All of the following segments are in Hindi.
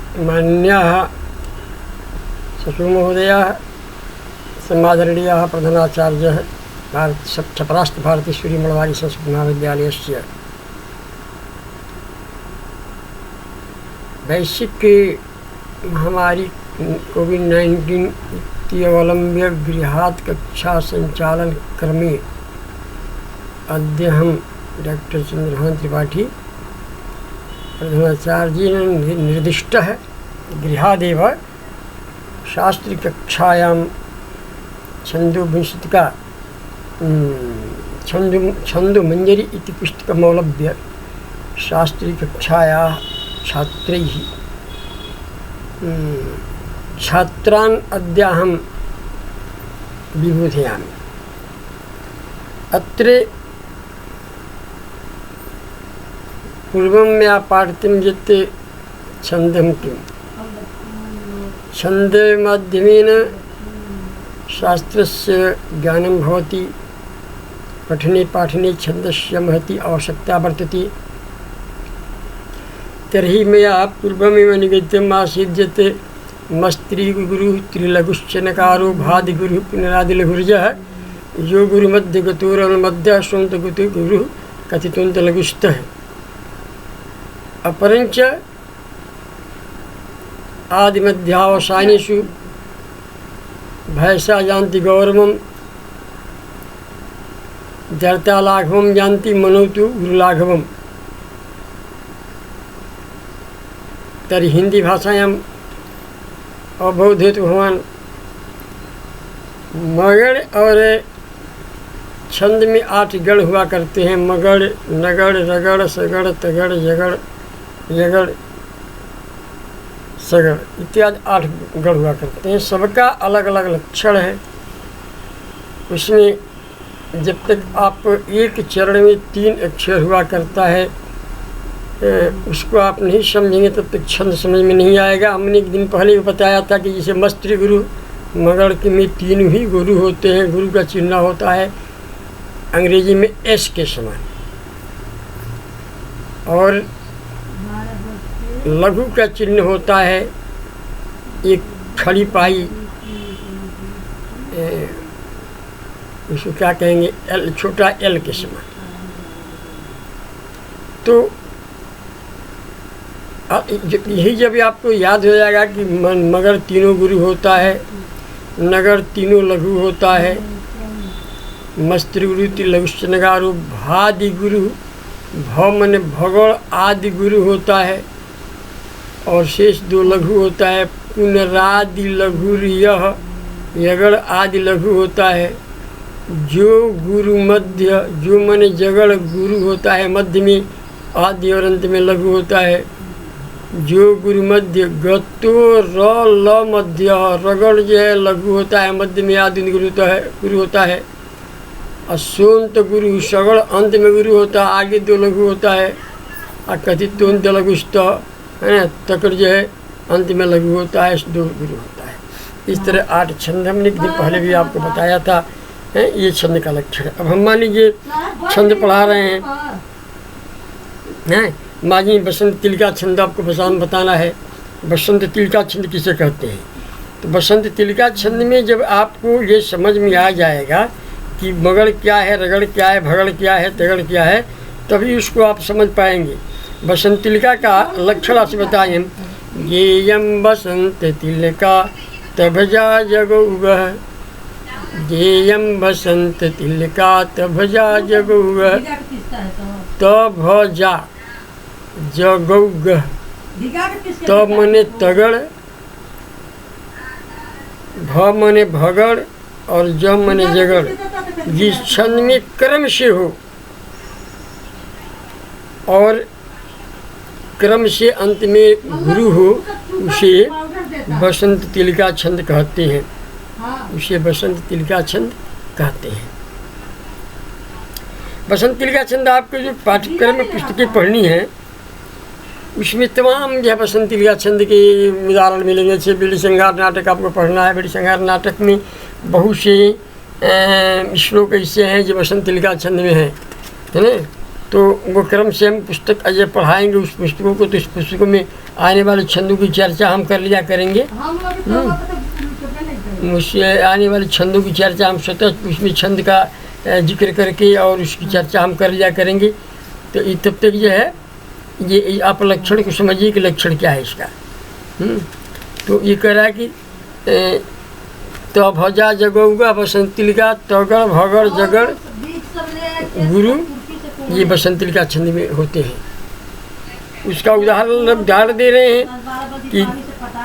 मान्याः सचिवमहोदयाः, सम्मादरणीयाः प्रधानाचार्यः छपरास्थ भारतीश्वरी मलवारी संस्कृत महाविद्यालयस्य वैश्विक महामारी कोविड-19 इत्यवलम्ब्य गृहात् कक्षा संचालन क्रमे अद्य हम डॉक्टर चंद्रभान त्रिपाठी प्रधानाचार्य ने निर्दिष्ट है गृहादेव शास्त्री कक्षायां छन्दोविंशतिका छन्दोमञ्जरी इति पुस्तकमवलम्ब्य शास्त्री कक्षायाः छात्रैः छात्रान् अद्याहं विबोधयामि। अत्र पूर्वं मया पाठितं यत् छन्दं किं, छन्दमाध्यमेन शास्त्रस्य ज्ञानं भवति। पठने पाठने छन्दस्य महती आवश्यकता वर्तते। तर्हि मया पूर्वमेव निगदितम् आसीत् यत् मस्त्रीगुरुः त्रिलघुश्चनकारो भादिगुरुः पुनरादिलघुर्जः यो गुरुमध्यगतोरनुमध्यः स्वन्तगतो गुरुः कथितोऽन्तलघुस्थः। अपरञ्च आदिमध्यावसानेषु भयसा यान्ति गौरवं जर्तालाघवं यान्ति मनोतु गुरुलाघवम्। तर्हि हिंदी भाषायां अवबोधित भगवान मगड़ और छंद में 8 गढ़ हुआ करते हैं। मगड़, नगड़, रगड़, सगड़, तगड़, जगड़, यगड़, सगड़ इत्यादि 8 गढ़ हुआ करते हैं। सबका अलग अलग लक्षण है। उसमें जब तक आप एक चरण में 3 अक्षर हुआ करता है उसको आप नहीं समझेंगे तब तक छंद समझ में नहीं आएगा। हमने एक दिन पहले भी बताया था कि जैसे मस्त्री गुरु मगड़ के में 3 ही गुरु होते हैं। गुरु का चिन्ह होता है अंग्रेजी में एस के समान, और लघु का चिन्ह होता है एक खड़ी पाई, उसको क्या कहेंगे, एल, छोटा एल के समान। तो यही जब आपको याद हो जाएगा कि मगर 3 गुरु होता है, नगर 3 लघु होता है, मस्त्री गुरु त्रिलघुश्चनकारो भादि गुरु, भ मन भगड़ आदि गुरु होता है, और शेष 2 लघु होता है। पुनरादि लघु यह यगड़ आदि लघु होता है। जो गुरु मध्य, जो मन जगड़ गुरु होता है मध्य में, आदि और अंत में लघु होता है। जो गुरु मध्य गतो र ल मध्य, रगड़ जो है लघु होता है, मध्य में आदि गुरु होता है। असोंत गुरु सगड़ अंत में गुरु होता है, आगे 2 लघु होता है। कथित अंत लघुस्थ है ना, तकड़ जो है अंत में लघु होता है, 2 गुरु होता है। इस तरह 8 छंद हमने एक दिन पहले भी आपको बताया था। ये छंद का लक्षण है। अब हम मान लीजिए छंद पढ़ा रहे हैं, माझी बसंत तिलका छंद आपको बताना है। बसंत तिलका छंद किसे कहते हैं? तो बसंत तिलका छंद में जब आपको ये समझ में आ जाएगा कि मगड़ क्या है, रगड़ क्या है, भगड़ क्या है, तगड़ क्या है, तभी उसको आप समझ पाएंगे। बसंत तिलका का लक्षण आपसे बताएं। येयम बसंत तिलका तभजा जगौगः, येयम बसंत तिलका तभजा जगौगः, तभजा जगौगः। तब मने तगड़, भ मने भगड़, और ज मने जगड़। जिस छंद में क्रम से हो और क्रम से अंत में गुरु हो, उसे बसंत तिलका छंद कहते हैं। उसे बसंत तिलका छंद कहते हैं। बसंत तिलका छंद आपको जो पाठ्यक्रम में पुस्तकें पढ़नी है उसमें तमाम जो है बसंत तिलका छंद के उदाहरण मिलेंगे। जैसे बीड़ी संहार नाटक आपको पढ़ना है। बीड़ी संहार नाटक में बहुत से श्लोक ऐसे हैं जो बसंत तिलका छंद में है ना। तो वो क्रम से हम पुस्तक अजय पढ़ाएंगे उस पुस्तकों को, तो इस पुस्तकों में आने वाले छंदों की चर्चा हम कर लिया करेंगे। उससे आने वाले छंदों की चर्चा हम स्वतः उसमें छंद का जिक्र करके और उसकी चर्चा हम कर लिया करेंगे। तो तब तक जो है ये आप लक्षण को समझिए कि लक्षण क्या है इसका। तो ये कह रहा है कि तो भजा जगौगा बसंतिलिका तगड़ भगड़ जगड़ गुरु, ये बसंतिलिका छंद में होते हैं। उसका उदाहरण दे रहे हैं कि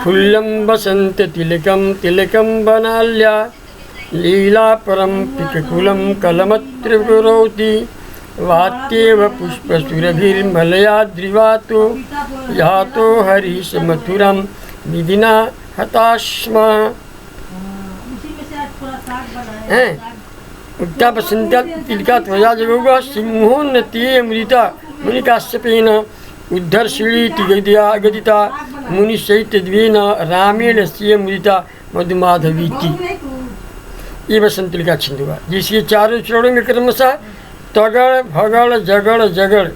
फुल्लम बसंत तिलकम तिलकम बनाल्या लीला परम पिककुलम कलमत्रिपुरोति वात्येव पुष्पसुरभिर्मलया द्रिवातो यातो हरीश मथुरम विधिना हताश्मा हैं। उत्ता बसंत तिलका ध्वजा जगोगा सिंहोन्नति अमृता मुनिकाश्यपेन उद्धर्षिणीति गदिता मुनिसहित द्वेन रामेण से मुदिता मधुमाधवीति। ये बसंत तिलका छंद हुआ, जिसके चारों चरणों में क्रमशः तगड़ भगड़ जगड़ जगड़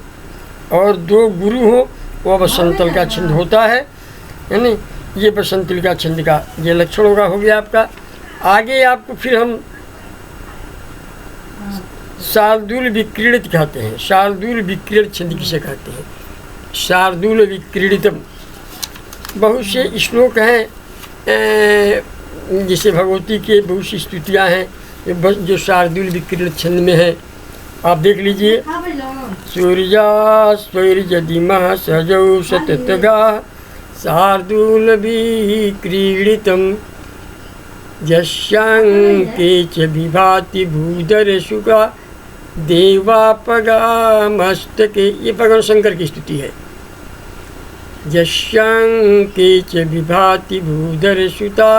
और 2 गुरु हो, वह बसंत तिलका छंद होता है। यानी ये बसंत तिलका छंद का ये लक्षण होगा, हो गया आपका। आगे आपको फिर हम शार्दूल विक्रीडित कहते हैं। शार्दूल विक्रीडित छंद किसे कहते हैं? शार्दूल विक्रीडितम बहुत से श्लोक हैं, जैसे भगवती के बहुत सी स्तुतियाँ हैं जो शार्दूल विक्रीडित छंद में है। आप देख लीजिए, सूर्या स्वैर्यदिमः सजौ शततगा शार्दूल विक्रीडितम यस्यांके च विभाति भूधरशुका देवापगा मस्तके। ये भगवान शंकर की स्तुति है। यस्यांके च विभाति भूधरसुता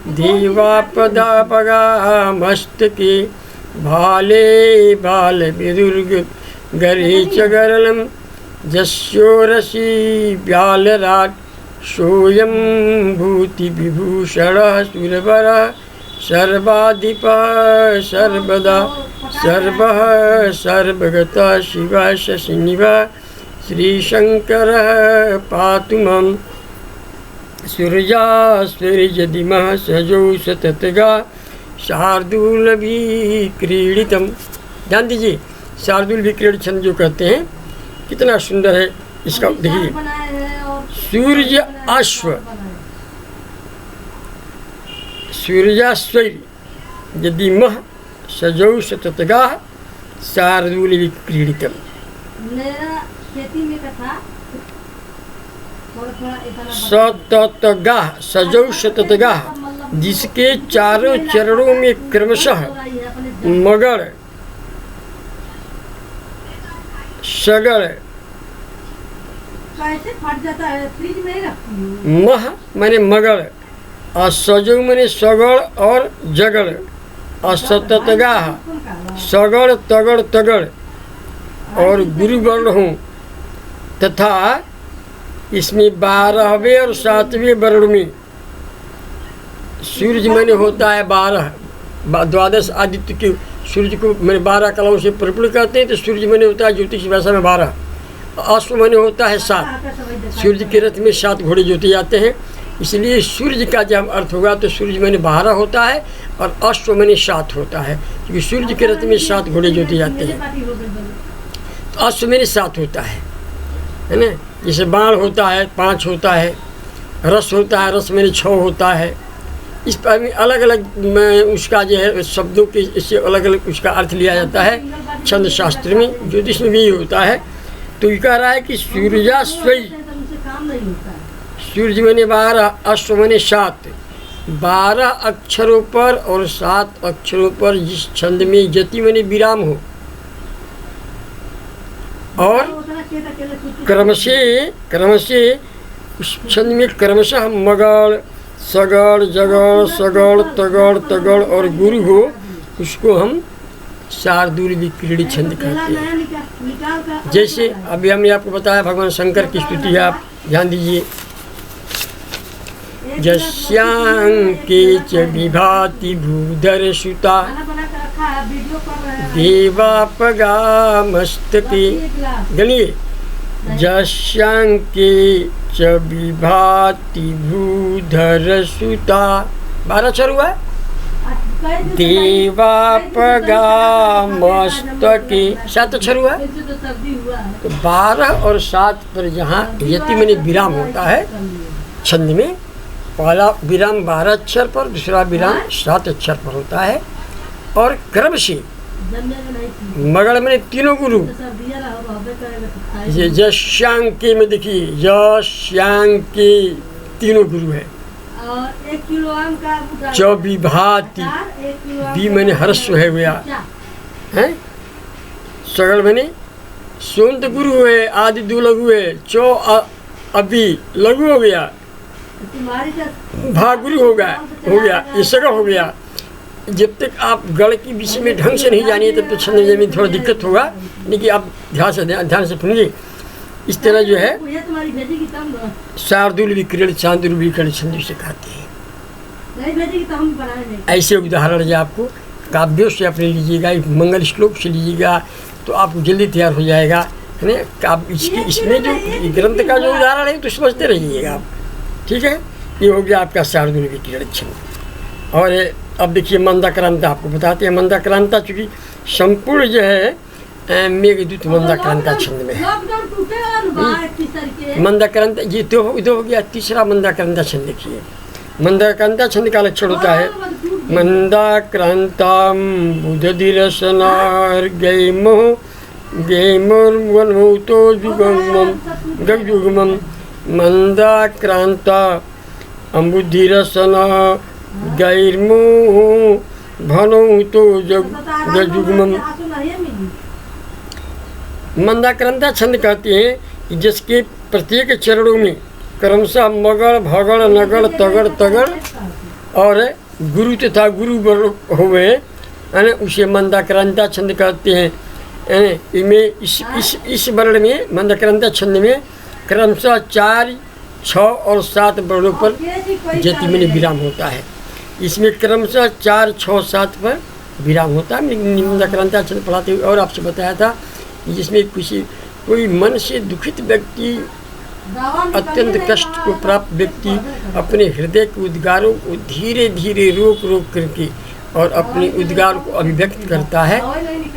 देवापदापगा मस्तके भाले बाल विदुर्ग गरे च गरलम जस्योरसी व्यालराट सोयम भूति विभूषण सुरवर सर्वाधिप सर्वदा सर्व सर्वगता शिव शशिनिव श्रीशंकर पातु मम सूर्या सूर्यदिमः सजौ सततगा शार्दूल विक्रीडितम। ध्यान दीजिए, शार्दूल विक्रीडित छंद जो कहते हैं कितना सुंदर है इसका। देखिए, सूर्य अश्व सूर्याश्वैर् यदिमः सजौ शततगा शार्दूल विक्रीडितम। शततगा सजौ शततगा, जिसके चारों चरणों में क्रमशः मगड़ सगड़ मह माने मगड़ और सजौ माने सगड़ और जगड़ और शततगा सगड़ तगड़ तगड़ और गुरु वर्ण हूँ तथा इसमें 12वें और 7वें वर्ण में सूर्य माने होता है 12, 12 आदित्य के सूर्य को मैंने 12 कलाओं से परिपूर्ण कहते हैं। तो सूर्य माने होता है ज्योतिष भाषा में 12, अश्व माने होता है 7। सूर्य के रथ में 7 घोड़े जोते जाते हैं, इसलिए सूर्य का जब अर्थ होगा तो सूर्य माने 12 होता है और अश्व माने 7 होता है, क्योंकि सूर्य के रथ में 7 घोड़े जोते जाते हैं। तो अश्व माने 7 होता है ना। जैसे बाण होता है 5 होता है, रस होता है, रस माने 6 होता है। इस पर अलग अलग उसका जो है शब्दों के इससे अलग अलग उसका अर्थ लिया जाता है छंद शास्त्र में, ज्योतिष में भी होता है। तो ये कह रहा है कि सूर्याश्वई, सूर्य माने 12, अश्व माने 7, 12 अक्षरों पर और 7 अक्षरों पर जिस छंद में यति माने विराम हो और क्रमशः उस छंद में क्रमशः मगड़ सगड़ जगड़ सगड़ तगड़ तगड़ और गुरु हो, उसको हम शार्दूल विक्रीडित छंद कहते हैं। जैसे अभी हमने आपको बताया भगवान शंकर की स्तुति है, आप ध्यान दीजिए। यस्यांके च विभाति भूधर सुता देवापगा मस्तके। गणिए, यस्यांके च विभाति भूधर सुता, 12 अक्षर हुआ। देवापगा मस्तके 7 अक्षर हुआ। तो 12 और 7 पर जहाँ यति में विराम होता है छंद में, पहला विराम 12 अक्षर पर, दूसरा विराम 7 अक्षर पर होता है। और क्रम से मगड़ में तीनों गुरु, ये यस्यांके में देखिए, यस्यांके तीनों गुरु है। च विभाति, बी मैंने हर्ष है गया है। सगड़ मैंने सुंत गुरु है, आदि दो लघु है। चो अभी लघु हो गया, भा गुरु हो गया, ये सगड़ हो गया। जब तक आप गढ़ की विषय में ढंग से नहीं जानिए तब तो छंद में थोड़ा दिक्कत होगा, लेकिन आप ध्यान से सुनिए। इस तरह जो है शार्दुल विक्रीड़ चांदुल विक्रीड़ छंद से कहते हैं। ऐसे उदाहरण जो आपको काव्यों से अपने लीजिएगा, मंगल श्लोक से लीजिएगा तो आपको जल्दी तैयार हो जाएगा, है ना। इसमें जो ग्रंथ का जो उदाहरण है तो समझते रहिएगा आप, ठीक है। ये हो गया आपका शार्दुल विक्रीड़ छंद। और अब देखिए मंदाक्रांता आपको बताते हैं। मंदाक्रांता चूँकि संपूर्ण जो है मेघदूत मंदाक्रांता छंद में है। मंदाक्रांता ये तो हो गया तीसरा मंदाक्रांता छंद। देखिए मंदाक्रांता छंद का लक्षण होता है मंदाक्रांताम बुधधिरसनार गैमोर्वनोतो जुगमम मंदाक्रांता अम्बुधिरसना गैर्मो भनौतो जुगमम। मंदाक्रांता छंद कहते हैं जिसके प्रत्येक चरणों में क्रमशः मगड़ भगड़ नगड़ तगड़ तगड़ और गुरु तथा गुरु वर्ण हुए, उसे मंदाक्रांता छंद कहते हैं। इनमें इस वर्ण में मंदाक्रांता छंद में क्रमशः 4, 6 और 7 वर्णों पर जति में विराम होता है। इसमें क्रमशः 4, 6, 7 पर विराम होता है। मंदाक्रांता छंद पढ़ाते हुए और आपसे बताया था जिसमें कोई मन से दुखित व्यक्ति, अत्यंत कष्ट को प्राप्त व्यक्ति अपने हृदय के उद्गारों को धीरे धीरे रोक करके और अपने उद्गार को अभिव्यक्त करता है,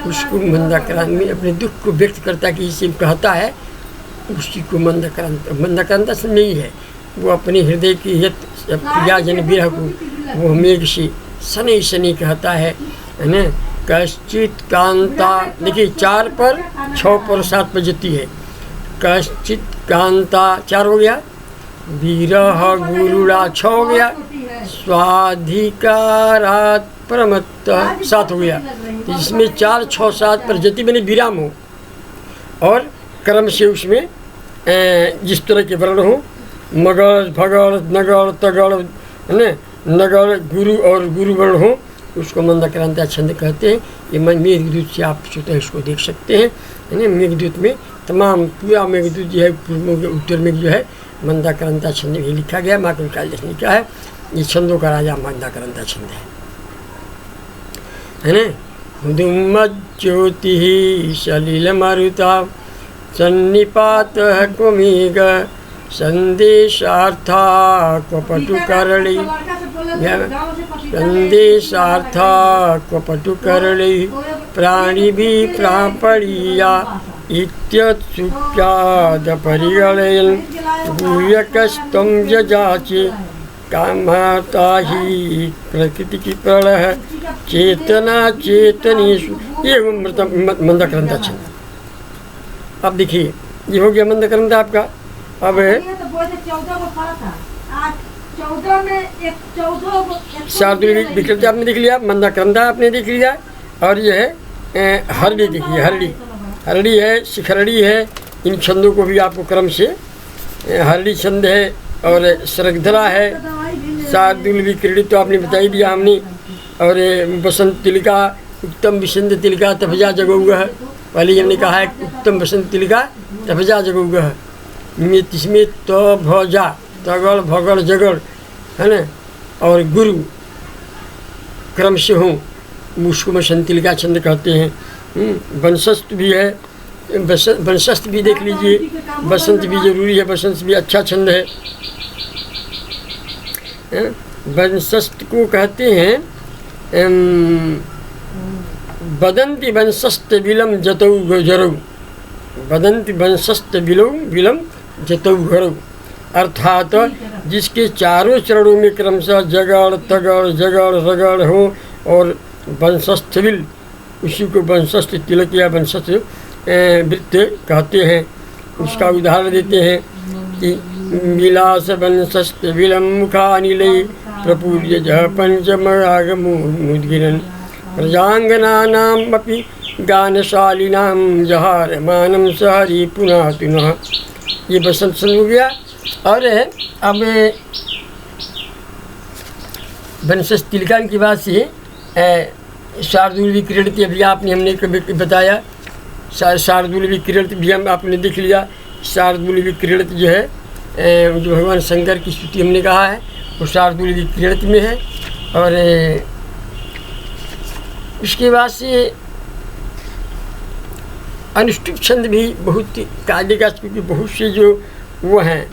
उसको मंदाक्रांता में अपने दुख को व्यक्त करता है कि इसे कहता है, उसी को मंदाक्रांता से नहीं है। वो अपने हृदय की प्रियाजन विरह को वो मेघ से शनि शनि कहता है ना। कश्चित कांता देखिए 4 पर, 6 पर, 7 पर जति है। कश्चित कांता 4 हो गया, विरह गुरुड़ा 6 हो गया, स्वाधिकारात् प्रमत्त 7 हो गया। तो जिसमें 4, 6, 7 पर जति मैंने विराम हो और क्रम से उसमें जिस तरह के वर्ण हो, मगड़ भगड़ नगड़ तगड़, है ना, नगड़ गुरु और गुरु वर्ण हो, उसको मंदाक्रांता छंद कहते हैं। ये मेघदूत से आप स्वतः इसको देख सकते हैं, है ना। मेघदूत में तमाम पूरा मेघदूत जो है उत्तर में जो है मंदाक्रांता छंद में लिखा गया। महाकवि कालिदास ने लिखा है, ये छंदों का राजा मंदाक्रांता छंद है ना। हुदुमज्योति सलिल मारुता सन्निपात क्वमेघ संदेशार्था क्वपटुकरणी संदेशार्था क्वपटुकरणी प्राणिभिः प्रापणीया इत्यत्सुख्यादपरिगणयन् गुह्यकस्तं जजाचे कामाता ही प्रकृति की प्रणः चेतना चेतनेषु। ये मंदाक्रांता छंद। अब देखिए ये हो गया मंदाक्रांता आपका। अब शार्दुल विक्रीड़ आपने देख लिया, मंदाक्रांता आपने देख लिया। और ये है हरड़ी। देखिए हरड़ी है, शिखरड़ी है। इन छंदों को भी आपको क्रम से हरड़ी छंद है और सरगधरा है। शार्दुल विक्रीड़ तो आपने बता ही दिया हमने। और बसंत तिलिका उत्तम विसंत तिलिका तफजा जगौगह, पहले हमने कहा है उत्तम बसंत तिलिका तफजा जगौगह। इसमें तो भजा तगड़ भगड़ जगड़ है ना, और गुरु क्रम से हों, उसको मसंतिलिका छंद कहते हैं। वंशस्थ भी है, वंशस्थ भी देख लीजिए, बसंत भी जरूरी है, बसंत भी अच्छा छंद है। वंशस्थ को कहते हैं बदंती वंशस्थ विलम जतौ जरौ, बदंती वंशस्थ विलम जतौ घरौ, अर्थात जिसके चारों चरणों में क्रमशः जगड़ तगड़ जगड़ रगड़ हो और वंशस्थ विल, उसी को वंशस्थ तिलक या वंशस्थ वृत्त कहते हैं। उसका उदाहरण देते हैं कि विलास वंशस्थ विलम मुखानिलय प्रपूज्य जह पंचमरागमुद्गिरन् प्रजांगनानाम् अपि गानशालिनां जहार मानम सहरी पुनः पुनः। ये बसंत छंद हो गया। और अब वंशस्थ तिलका की बात से शार्दूल विक्रीड़ित अभी आपने हमने कभी बताया, शार्दूल विक्रीड़ित भी हम आपने देख लिया। शार्दूल विक्रीड़ित जो है, जो भगवान शंकर की स्तुति हमने कहा है, वो शार्दूल विक्रीड़ित में है। और उसके बाद से अनुष्टुप छंद भी बहुत कालिदास की बहुत से जो वो हैं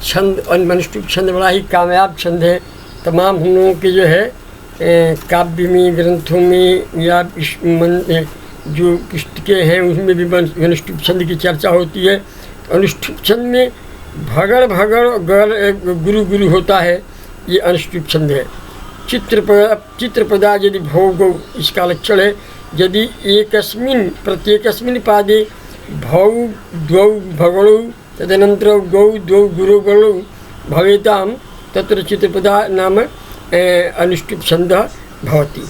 छंद, अनुष्टुप छंद बड़ा ही कामयाब छंद है। तमाम हम लोगों के जो है काव्य में, ग्रंथों में या जो पुस्तकें हैं उसमें भी अनुष्टुप छंद की चर्चा होती है। अनुष्टुप छंद में भगड़ भगड़ गड़ गुरु गुरु होता है, ये अनुष्टुप छंद है। चित्रपदा यदि भौ, इसका लक्षण है यदि एकस्मिन् प्रत्येकस्मिन् पादे भौ द्वौ भगणौ तदनन्तरं गौ द्वौ गुरु गणौ भवेतां तत्र चित्रपदा नाम अनुष्टुप छंद भवति।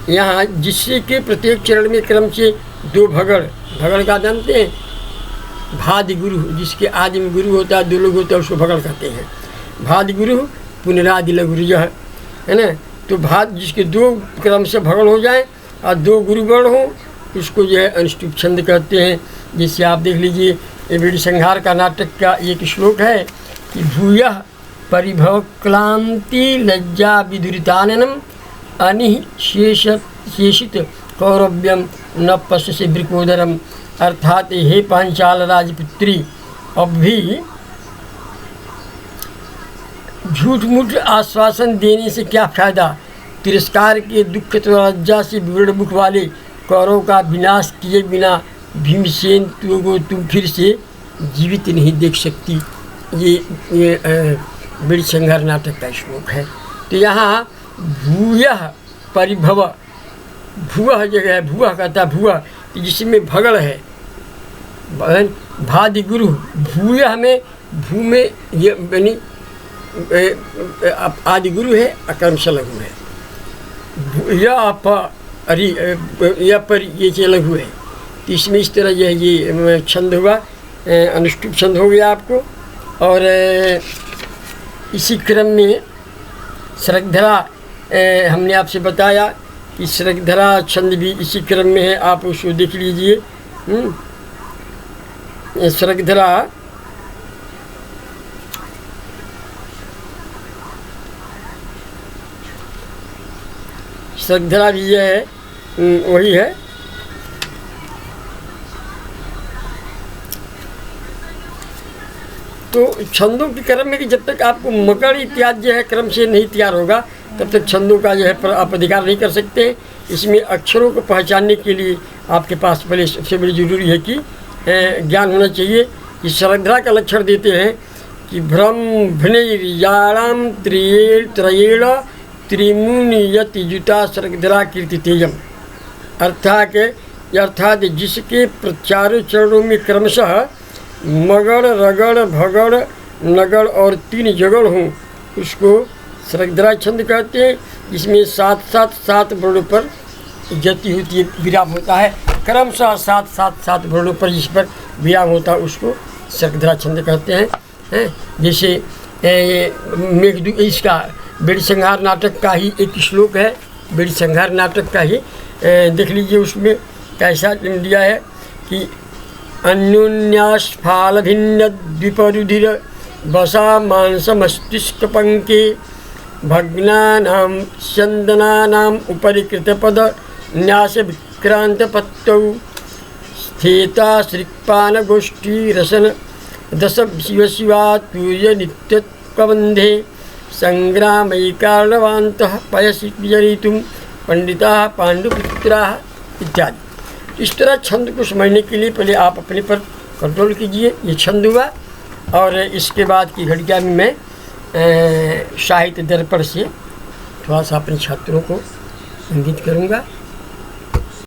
यहाँ जिससे के प्रत्येक चरण में क्रम से दो भगड़, भगड़ का जानते हैं, भादि गुरु, जिसके आदि में गुरु होता है, दो लोग होता है, उसको भगड़ कहते हैं। भादि गुरु पुनरादि लघुरु है ना। तो भाद जिसके दो क्रम से भगड़ हो जाए और दो गुरुगण हो, उसको जो है अनुष्टुप छंद कहते हैं। जिससे आप देख लीजिए, ये बीड़ी संहार का नाटक का एक श्लोक है कि भूयः परिभव क्लांति लज्जा विदुरिताननम अनिः शेषित कौरव्यम न पश्यसे वृकोदरम। अर्थात हे पांचाल राजपुत्री, अब भी झूठ मूठ आश्वासन देने से क्या फायदा। तिरस्कार के दुख तो लज्जा से विवरण मुख वाले कौरव का विनाश किए बिना भीमसेन को तुम फिर से जीवित नहीं देख सकती। ये बीड़ी संहार नाटक का श्लोक है। तो यहाँ भूयः परिभव, भुवः जगह है, भुवः कहता भुवः जिसमें भगड़ है, भादि गुरु, भूयः में भू में ये यानी आदि गुरु है, अकर्मश लघु है, या पर ये लघु है। तो इसमें इस तरह ये छंद हुआ, अनुष्टुप छंद हो गया आपको। और इसी क्रम में सरगधरा, हमने आपसे बताया कि सरगधरा छंद भी इसी क्रम में है, आप उसको देख लीजिए। सरगधरा सरगधरा भी है, वही है। तो छंदों के क्रम में कि जब तक आपको मकड़ इत्यादि जो है क्रम से नहीं तैयार होगा, तब तक छंदों का जो है आप अधिकार नहीं कर सकते। इसमें अक्षरों को पहचानने के लिए आपके पास पहले सबसे बड़ी ज़रूरी है कि ज्ञान होना चाहिए। इस सरगधरा का लक्षण देते हैं कि ब्रह्मणैर्याणां त्रयेण त्रिमुनियति युता सरगधरा कीर्ति तेजम। अर्थात जिसके चारों चरणों में क्रमशः मगड़ रगड़ भगड़ नगड़ और तीन जगड़ हों, उसको सरगधरा छंद कहते हैं। इसमें सात वर्णों पर जति होती है, विराम होता है, क्रमशः सात वर्णों पर जिस पर विराम होता है उसको सरगधरा छंद कहते हैं। जैसे मेघदूत, इसका बीड़ी संहार नाटक का ही एक श्लोक है, बीड़ी संहार नाटक का ही देख लीजिए, उसमें कैसा दिया है कि अन्योन्यास्फाल भिन्न द्विपरुधिर वसा मांसमस्तिष्कपङ्के भग्नानां चन्दनानाम् उपरि कृतपद न्यासविक्रान्तपत्तौ स्थिता श्रीपानगोष्ठी रसन दश शिव तूर्य नित्यत्वबन्धे संग्रामैकार्णवान्तः पयसि विजयितुं पंडिता पांडुपुत्राः इत्यादि। इस तरह छंद को समझने के लिए पहले आप अपने पर कंट्रोल कीजिए। ये छंद हुआ और इसके बाद की घड़िया में मैं साहित्य दर्पण से थोड़ा सा अपने छात्रों को इंगित करूँगा।